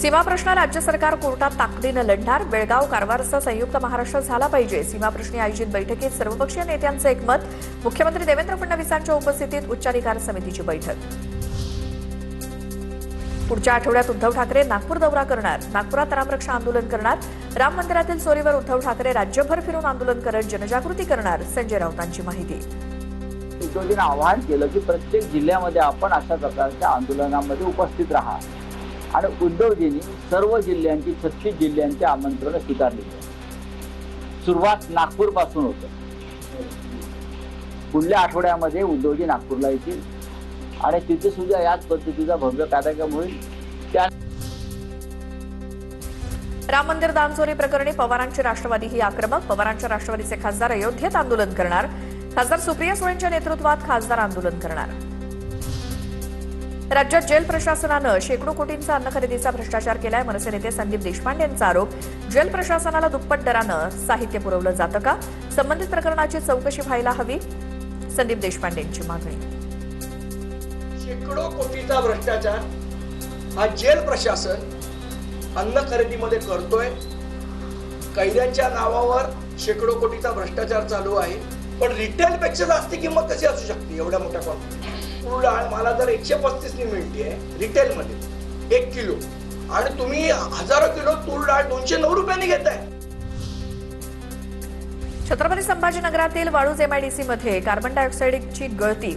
सीमा प्रश्न राज्य सरकार कोर्टात ताकदीनं लढणार. बेळगाव कारवारचा संयुक्त महाराष्ट्र झाला पाहिजे. सीमा प्रश्नी आयोजित बैठकीत सर्वपक्षीय नेत्यांचं एकमत. मुख्यमंत्री देवेंद्र फडणवीसांच्या उपस्थितीत उच्चाधिकार समितीची बैठक. पुढच्या आठवड्यात उद्धव ठाकरे नागपूर दौरा करणार. नागपुरात रामरक्षा आंदोलन करणार. राम मंदिरातील चोरीवर उद्धव ठाकरे राज्यभर फिरून आंदोलन करत जनजागृती करणार. संजय राऊतांची माहिती. उद्धवजींनी आवाहन केलं की प्रत्येक जिल्ह्यामध्ये आपण अशा प्रकारच्या आंदोलनामध्ये उपस्थित राहा आणि उद्धवजींनी सर्व जिल्ह्यांची 36 जिल्ह्यांची आमंत्रण स्वीकारली. सुरुवात नागपूर पासून होतं. पुढल्या आठवड्यामध्ये उद्धवजी नागपूरला येतील आणि तिथे सुद्धा याच पद्धतीचा भव्य कार्यक्रम होईल. राम मंदिर दानचोरी प्रकरणी पवारांची राष्ट्रवादी ही आक्रमक. पवारांच्या राष्ट्रवादीचे खासदार अयोध्येत आंदोलन करणार. खासदार सुप्रिया सुळेंच्या नेतृत्वात खासदार आंदोलन करणार. राज्यात जेल प्रशासनानं शेकडो कोटींचा अन्न खरेदीचा भ्रष्टाचार केलाय. मनसे नेते संदीप देशपांडेंचा आरोप. जेल प्रशासनाला दुप्पट दरानं साहित्य पुरवलं जातं का? संबंधित प्रकरणाची चौकशी व्हायला हवी. संदीप देशपांडेंची मागणी. शेकडो कोटीचा भ्रष्टाचार हा जेल प्रशासन अन्न खरेदीमध्ये करतोय. कैद्यांच्या नावावर शेकडो कोटीचा भ्रष्टाचार चालू आहे. पण रिटेल पेक्षा जास्त किंमत कशी असू शकते एवढ्या मोठ्या क्वांटिटी? तूर डाळ मला जर 135 ने मिळते रिटेल मध्ये 1 किलो आणि तुम्ही हजारो किलो तूर डाळ 209 रुपयांनी घेताय. छत्रपती संभाजीनगरातील वाळूज एमआयडीसी मध्ये कार्बन डायऑक्साईडची गळती.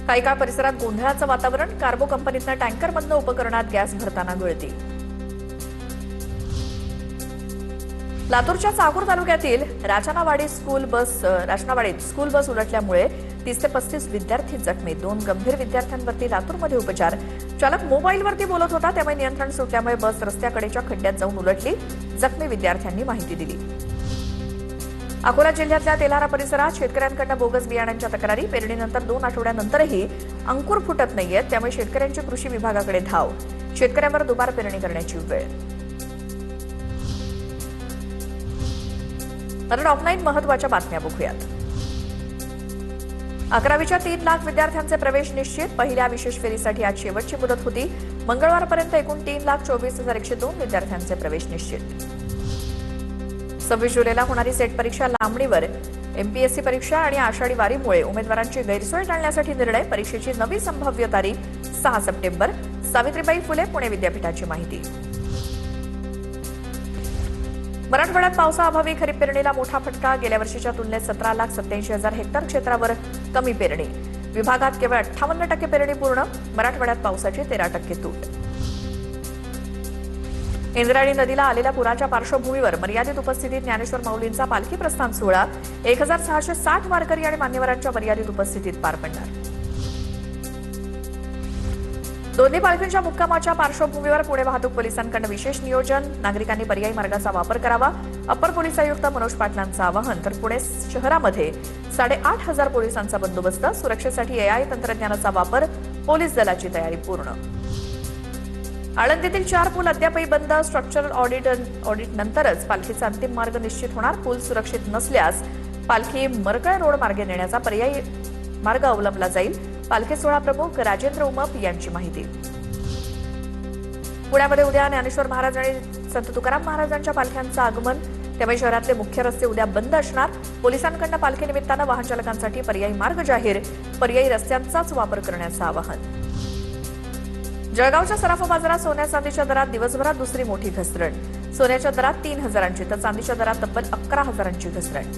काही काळ परिसरात गोंधळाचं वातावरण. कार्बो कंपनीतनं टँकरमधनं उपकरणात गॅस भरताना गळती. लातूरच्या चाकूर तालुक्यातील राजनावाडीत स्कूल बस उलटल्यामुळे 30 ते 35 विद्यार्थी जखमी. 2 गंभीर विद्यार्थ्यांवरती लातूरमध्ये उपचार. चालक मोबाईलवरती बोलत होता, त्यामुळे नियंत्रण सुटल्यामुळे बस रस्त्याकडेच्या खड्ड्यात जाऊन उलटली. जखमी विद्यार्थ्यांनी माहिती दिली. अकोला जिल्ह्यातल्या तेल्हारा परिसरात शेतकऱ्यांकडून बोगस बियाण्यांच्या तक्रारी. पेरणीनंतर 2 आठवड्यानंतरही अंकुर फुटत नाहीयेत, त्यामुळे शेतकऱ्यांची कृषी विभागाकडे धाव. शेतकऱ्यांवर दुबार पेरणी करण्याची वेळ. आता ऑफलाईन महत्त्वाच्या बातम्या बघूयात. 11वीच्या 3 लाख विद्यार्थ्यांचे प्रवेश निश्चित. पहिल्या विशेष फेरीसाठी आज शेवटची मुदत होती. मंगळवारपर्यंत एकूण 3,24,102 विद्यार्थ्यांचे प्रवेश निश्चित. 26 जुलैला होणारी सेट परीक्षा लांबणीवर. एमपीएससी परीक्षा आणि आषाढी वारीमुळे उमेदवारांची गैरसोय टाळण्यासाठी निर्णय. परीक्षेची नवी संभाव्य तारीख 6 सप्टेंबर. सावित्रीबाई फुले पुणे विद्यापीठाची माहिती. मराठवाड्यात पावसाअभावी खरीप पेरणीला मोठा फटका. गेल्या वर्षीच्या तुलनेत 17,87,000 हेक्टर क्षेत्रावर कमी पेरणी. विभागात केवळ 58% पेरणी पूर्ण. मराठवाड्यात पावसाची 13% तूट. इंद्रायणी नदीला आलेल्या पुराच्या पार्श्वभूमीवर मर्यादित उपस्थितीत ज्ञानेश्वर माऊलींचा पालखी प्रस्थान सोहळा 1,660 वारकरी आणि मान्यवरांच्या मर्यादित उपस्थितीत पार पडणार. दोन्ही पालखींच्या मुक्कामाच्या पार्श्वभूमीवर पुणे वाहतूक पोलिसांकडून विशेष नियोजन. नागरिकांनी पर्यायी मार्गाचा वापर करावा. अप्पर पोलीस आयुक्त मनोज पाटलांचं आवाहन. तर पुणे शहरामध्ये 8,500 पोलिसांचा बंदोबस्त. सुरक्षेसाठी एआय तंत्रज्ञानाचा वापर. पोलीस दलाची तयारी पूर्ण. आळंदीतील 4 पूल अद्यापही बंद. स्ट्रक्चरल ऑडिट नंतरच पालखीचा अंतिम मार्ग निश्चित होणार. पूल सुरक्षित नसल्यास पालखी मरकळ रोड मार्गे नेण्याचा पर्यायी मार्ग अवलंबला जाईल. पालखी सोहळा प्रमुख राजेंद्र उमप यांची माहिती. पुण्यामध्ये उद्या ज्ञानेश्वर महाराज आणि संत तुकाराम महाराजांच्या पालख्यांचं आगमन. त्यामुळे शहरातले मुख्य रस्ते उद्या बंद असणार. पोलिसांकडून पालखी निमित्तानं वाहन चालकांसाठी पर्यायी मार्ग जाहीर. पर्यायी रस्त्यांचाच वापर करण्याचं आवाहन. जळगावच्या सराफा बाजारात सोन्या चांदीच्या दरात दिवसभरात दुसरी मोठी घसरण. सोन्याच्या दरात 3,000ची तर चांदीच्या दरात तब्बल 11,000ची घसरण.